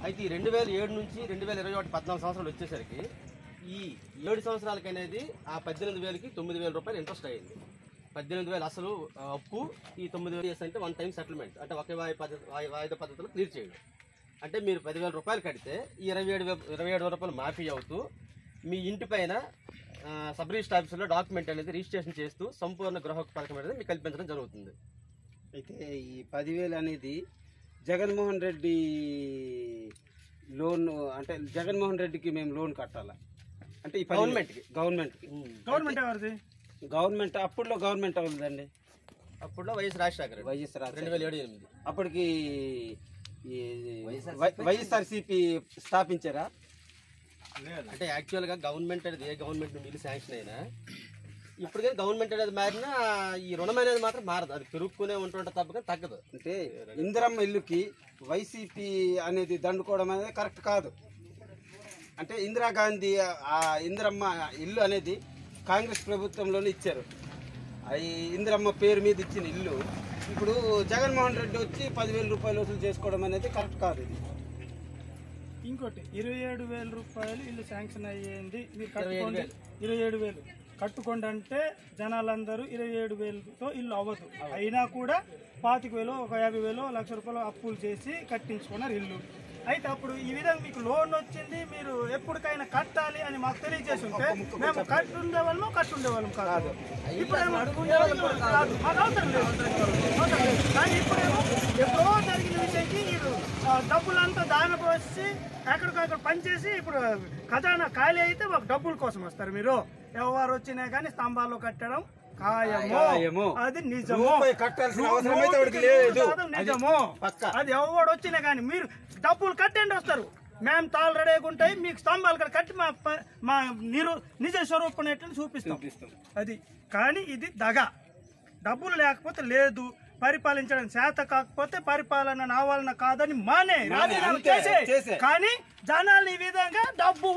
అయితే ఈ 2007 నుంచి 2021 14 సంవత్సరాలు వచ్చేసరికి ఈ 7 సంవత్సరాలకి అనేది ఆ 18,000కి 9,000 రూపాయలు ఇంట్రెస్ట్ అయ్యింది. 18,000 అసలు అప్పు, ఈ 9,000 అంటే వన్ టైం సెటిల్మెంట్, అంటే ఒకే వాయిదా పద్ధతిలో క్లియర్ చేయడం. అంటే మీరు 10,000 రూపాయలు కడితే ఈ 27,000 రూపాయలు మాఫీ అవుతూ మీ ఇంటి పైన సబ్ రిజిస్టర్ ఆఫీసులో డాక్యుమెంట్ అనేది రిజిస్ట్రేషన్ చేస్తూ సంపూర్ణ గృహ పథకం అనేది మీకు కల్పించడం జరుగుతుంది. అయితే ఈ 10,000 అనేది జగన్మోహన్ రెడ్డి లోన్, అంటే జగన్మోహన్ రెడ్డికి మేము లోన్ కట్టాలా అంటే ఈ గవర్నమెంట్ ఎవరిది? గవర్నమెంట్ అప్పుడులో గవర్నమెంట్ అవుతుందండి. అప్పుడులో వైఎస్ రాజశేఖర్ 2007-8 అప్పటికి వైఎస్ఆర్సీపీ స్థాపించారా? అంటే యాక్చువల్గా గవర్నమెంట్ అనేది ఏ గవర్నమెంట్ నుండి ఇల్లు శాంక్షన్ అయినా ఇప్పుడు కానీ గవర్నమెంట్ అనేది మారినా ఈ రుణం అనేది మాత్రం మారదు, అది పెరుగుతూనే ఉంటుంటే తప్ప కానీ తగ్గదు. అంటే ఇందిరమ్మ ఇల్లుకి వైసీపీ అనేది దండుకోవడం అనేది కరెక్ట్ కాదు. అంటే ఇందిరాగాంధీ ఆ ఇందిరమ్మ ఇల్లు అనేది కాంగ్రెస్ ప్రభుత్వంలోనే ఇచ్చారు. అది ఇందిరమ్మ పేరు మీద ఇచ్చిన ఇల్లు ఇప్పుడు జగన్మోహన్ రెడ్డి వచ్చి 10,000 రూపాయలు వసూలు చేసుకోవడం అనేది కరెక్ట్ కాదు. ఇది ఇంకోటి 27,000 రూపాయలు ఇల్లు శాంక్షన్ అయ్యింది, మీరు కట్టుకోండి 27,000 కట్టుకోండి అంటే జనాలందరూ 27,000తో ఇల్లు అవ్వదు. అయినా కూడా 25,000 ఒక 50,000 1,00,000 రూపాయలు అప్పులు చేసి కట్టించుకున్నారు ఇల్లు. అయితే అప్పుడు ఈ విధంగా మీకు లోన్ వచ్చింది, మీరు ఎప్పటికైనా కట్టాలి అని మాకు తెలియజేసి ఉంటే మేము కట్టుండే వాళ్ళం కాదు. ఇప్పుడేమో మాకు అవసరం లేదు. కానీ ఇప్పుడేమో ఎప్పుడో జరిగిన విషయంకి మీరు డబ్బులంతా దానపోసి ఎక్కడికక్కడ పనిచేసి ఇప్పుడు ఖజానా ఖాళీ అయితే మాకు డబ్బుల కోసం వస్తారు. మీరు ఎవరు వచ్చినా కానీ స్తంభాల్లో కట్టడం ఖాయము, అది నిజము. నిజము, అది ఎవడు వచ్చినా కానీ మీరు డబ్బులు కట్టండి వస్తారు. మేము తాళ్ళు రెడీగా ఉంటాయి, మీకు స్తంభాలు కూడా కట్టి మా నిజ స్వరూపం చూపిస్తాం. అది కానీ ఇది దగ. డబ్బులు లేకపోతే లేదు, పరిపాలించడం చేత కాకపోతే పరిపాలన నా వలన కాదని మానే రాజీనామా చేసే. కానీ జనాలు ఈ విధంగా డబ్బు